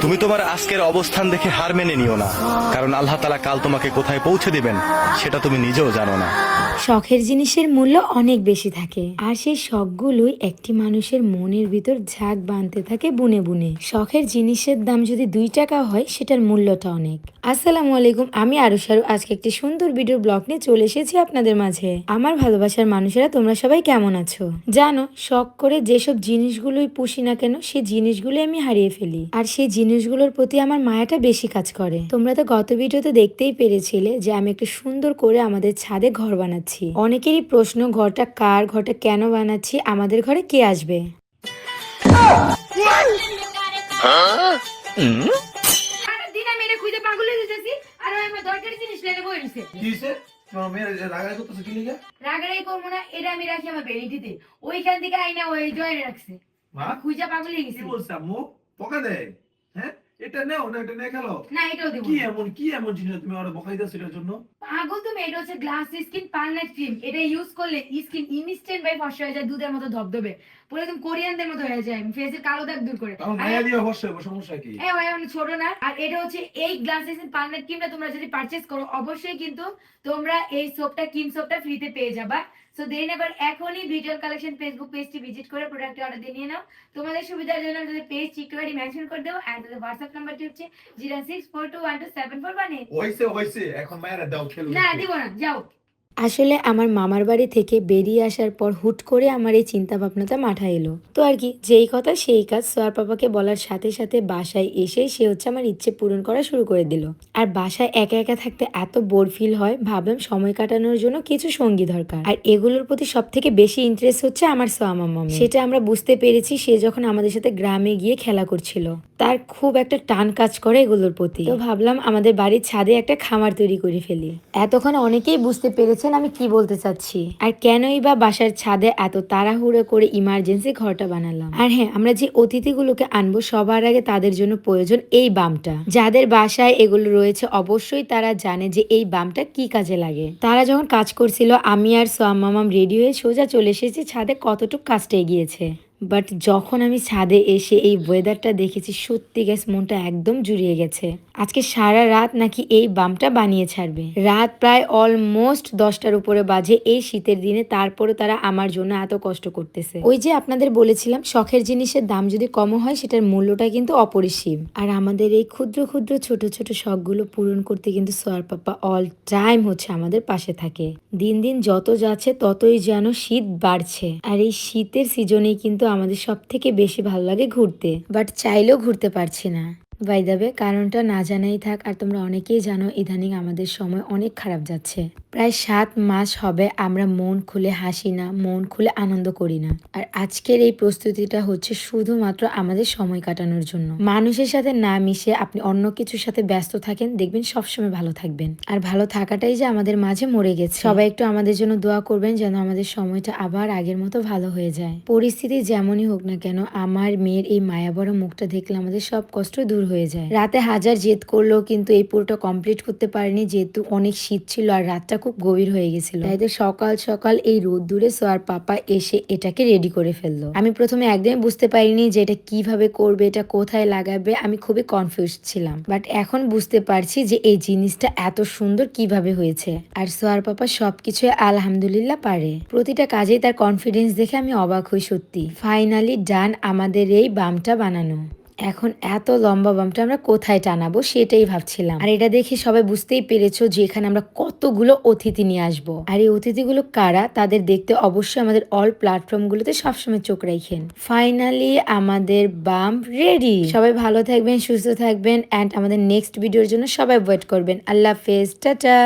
তুমি তোমার আজকের অবস্থান দেখে হার মেনে নিও না, কারণ আল্লাহ তাআলা কাল তোমাকে কোথায় পৌঁছে দিবেন সেটা তুমি নিজেও জানো না। শখের জিনিসের মূল্য অনেক বেশি থাকে, আর সেই শখগুলোই একটি মানুষের মনের ভিতর ঝাঁক বাঁধতে থাকে বুনে বুনে। শখের জিনিসের দাম যদি 2 টাকা হয়, সেটার মূল্যটা অনেক। আসসালামু আলাইকুম, আমি আরুশারু আজকে একটি সুন্দর ভিডিও ব্লগ নিয়ে চলে এসেছি আপনাদের মাঝে। আমার ভালোবাসার মানুষেরা, তোমরা সবাই কেমন আছো? জানো, শখ করে যেসব জিনিসগুলোই পুষি না কেন, সেই জিনিসগুলো আমি হারিয়ে ফেলি, আর সেই জিনিসগুলোর প্রতি আমার মায়াটা বেশি কাজ করে। তোমরা তো গত ভিডিওতে দেখতেই পেরেছিলে যে আমি একটু সুন্দর করে আমাদের ছাদে ঘর বানাচ্ছি। অনেকেরই প্রশ্ন, ঘরটা কার, ঘরটা কেন বানাচ্ছি, আমাদের ঘরে কে আসবে? দিন আমি এটা খুঁজে পাগল হয়ে যেতেছি, আর ওই আমার দরকারি জিনিস লেগে বই রইছে। কি হইছে? তোমার মেয়ের যে রাগারাগি করতেছে কি লিগা? রাগারাগি করবো না, এটা আমি রাখি আমার ভ্যানিটিতে। ওইখান থেকে আইনা ওই জয়েন রাখছে। মা খুঁজে পাগল হয়ে কি গেছি। বলছে আম্মু? বকা দেয়? হ্যাঁ? এটা নেও না, এটা নিয়ে খেলো। না, এটাও দেবো কি না। এমন জিনিস তুমি ওরা বকাই দাও সেটার জন্য? পাগল তুমি, এটা হচ্ছে গ্লাস স্কিন পার্লার ক্রিম। এটা ইউজ করলে স্কিন ইনস্ট্যান্ট ভাই ফর্সা হয়ে যায়, দুধের মতো ধবধবে, পুরো একদম কোরিয়ানদের মতো হয়ে যায়, ফেসের কালো দাগ দূর করে। আমার মায়া দিয়ে অবশ্যই সমস্যা কি? ভাই অনেক ছোট না। আর এটা হচ্ছে এই গ্লাস স্কিন পার্লার ক্রিমটা তোমরা যদি পারচেজ করো, অবশ্যই কিন্তু তোমরা এই সোপটা, ক্রিম সোপটা ফ্রিতে পেয়ে যাবা। সো দেরি না করে এখনই ভিজুয়াল কালেকশন ফেসবুক পেজটি ভিজিট করে প্রোডাক্ট অর্ডার দিয়ে নিয়ে নাও। তোমাদের সুবিধার জন্য আমাদের পেজ চিকটুয়ারি মেনশন করে দেবো, এন্ড আমাদের হোয়াটসঅ্যাপ নাম্বারটি হচ্ছে 0642127418। হইছে এখন মায়েরা দাও খেলো। না, দিব না, যাও। আসলে আমার মামার বাড়ি থেকে বেরিয়ে আসার পর হুট করে আমার এই চিন্তা ভাবনাটা মাথায় এলো। তো আর কি, যেই কথা সেই কাজ। সোয়ার পাপাকে বলার সাথে সাথে বাসায় এসে সে হচ্ছে আমার ইচ্ছে পূরণ করা শুরু করে দিল। আর বাসায় একা একা থাকতে এত বোর ফিল হয়, ভাবলাম সময় কাটানোর জন্য কিছু সঙ্গী দরকার। আর এগুলোর প্রতি সব থেকে বেশি ইন্টারেস্ট হচ্ছে আমার সোয়া মামা। সেটা আমরা বুঝতে পেরেছি সে যখন আমাদের সাথে গ্রামে গিয়ে খেলা করছিল। তার খুব একটা টান কাজ করে এগুলোর প্রতি। তো ভাবলাম আমাদের বাড়ির ছাদে একটা খামার তৈরি করে ফেলি। এতক্ষণ অনেকেই বুঝতে পেরেছেন আমি কি বলতে চাচ্ছি, আর কেনই বা বাসার ছাদে এত তাড়াহুড়ো করে ইমার্জেন্সি ঘরটা বানালাম। আর হ্যাঁ, আমরা যে অতিথিগুলোকে আনবো সবার আগে তাদের জন্য প্রয়োজন এই বামটা। যাদের বাসায় এগুলো রয়েছে অবশ্যই তারা জানে যে এই বামটা কি কাজে লাগে। তারা যখন কাজ করছিল, আমি আর সোয়াম মামাম রেডি হয়ে সোজা চলে এসেছি ছাদে। কতটুকু কাজটা এগিয়েছে, বাট যখন আমি ছাদে এসে এই ওয়েদারটা দেখেছি, সত্যি গ্যাস মনটা একদম জুড়িয়ে গেছে। আজকে সারা রাত নাকি এই বামটা বানিয়ে ছাড়বে। রাত প্রায় অলমোস্ট 10টার উপরে বাজে এই শীতের দিনে, তারপরে তারা আমার জন্য এত কষ্ট করতেছে। ওই যে আপনাদের বলেছিলাম, শখের জিনিসের দাম যদি কম হয় সেটার মূল্যটা কিন্তু অপরিসীম। আর আমাদের এই ক্ষুদ্র ক্ষুদ্র ছোট ছোট শখগুলো পূরণ করতে কিন্তু সোয়ার পাপা অল টাইম হচ্ছে আমাদের পাশে থাকে। দিন দিন যত যাচ্ছে ততই যেন শীত বাড়ছে, আর এই শীতের সিজনেই কিন্তু আমাদের সব থেকে বেশি ভালো লাগে ঘুরতে, বাট চাইলেও ঘুরতে পারছি না। বাই দ্য ওয়ে, কারণটা না জানাই থাক। আর তোমরা অনেকেই জানো ইদানিং আমাদের সময় অনেক খারাপ যাচ্ছে। প্রায় 7 মাস হবে আমরা মন খুলে হাসি না, মন খুলে আনন্দ করি না। আর আজকের এই প্রস্তুতিটা হচ্ছে শুধুমাত্র আমাদের সময় কাটানোর জন্য। মানুষের সাথে না মিশে আপনি অন্য কিছুর সাথে ব্যস্ত থাকেন, দেখবেন সবসময় ভালো থাকবেন। আর ভালো থাকাটাই যে আমাদের মাঝে মরে গেছে। সবাই একটু আমাদের জন্য দোয়া করবেন যেন আমাদের সময়টা আবার আগের মতো ভালো হয়ে যায়। পরিস্থিতি যেমনই হোক না কেন, আমার মেয়ের এই মায়াবড় মুখটা দেখলে আমাদের সব কষ্ট দূর হয়ে যায়। রাতে হাজার জেদ করলেও কিন্তু এই পুরোটা কমপ্লিট করতে পারিনি, যেহেতু অনেক শীত ছিল আর রাতটা খুব গভীর হয়ে গেছিল। তাই সকাল সকাল এই রোদ্দুরে সোয়ার পাপা এসে এটাকে রেডি করে ফেললো। আমি প্রথমে একদমই বুঝতে পারিনি যে এটা কিভাবে করবে, এটা কোথায় লাগাবে, আমি খুবই কনফিউজ ছিলাম। বাট এখন বুঝতে পারছি যে এই জিনিসটা এত সুন্দর কিভাবে হয়েছে। আর সোয়ার পাপা সবকিছু আলহামদুলিল্লাহ পারে। প্রতিটা কাজেই তার কনফিডেন্স দেখে আমি অবাক হই। সত্যি ফাইনালি ডান আমাদের এই বামটা বানানো। এখন এত লম্বা বামটা আমরা কোথায় টানাবো সেটাই ভাবছিলাম। আর এটা দেখে সবাই বুঝতেই পেরেছো যে এখানে আমরা কতগুলো অতিথি নিয়ে আসবো। আর এই অতিথিগুলো কারা, তাদের দেখতে অবশ্যই আমাদের অল প্ল্যাটফর্ম গুলোতে সবসময় চোখ রাখেন। ফাইনালি আমাদের বাম রেডি। সবাই ভালো থাকবেন, সুস্থ থাকবেন, এন্ড আমাদের নেক্সট ভিডিওর জন্য সবাই ওয়েট করবেন। আল্লাহ হাফেজ, টাটা।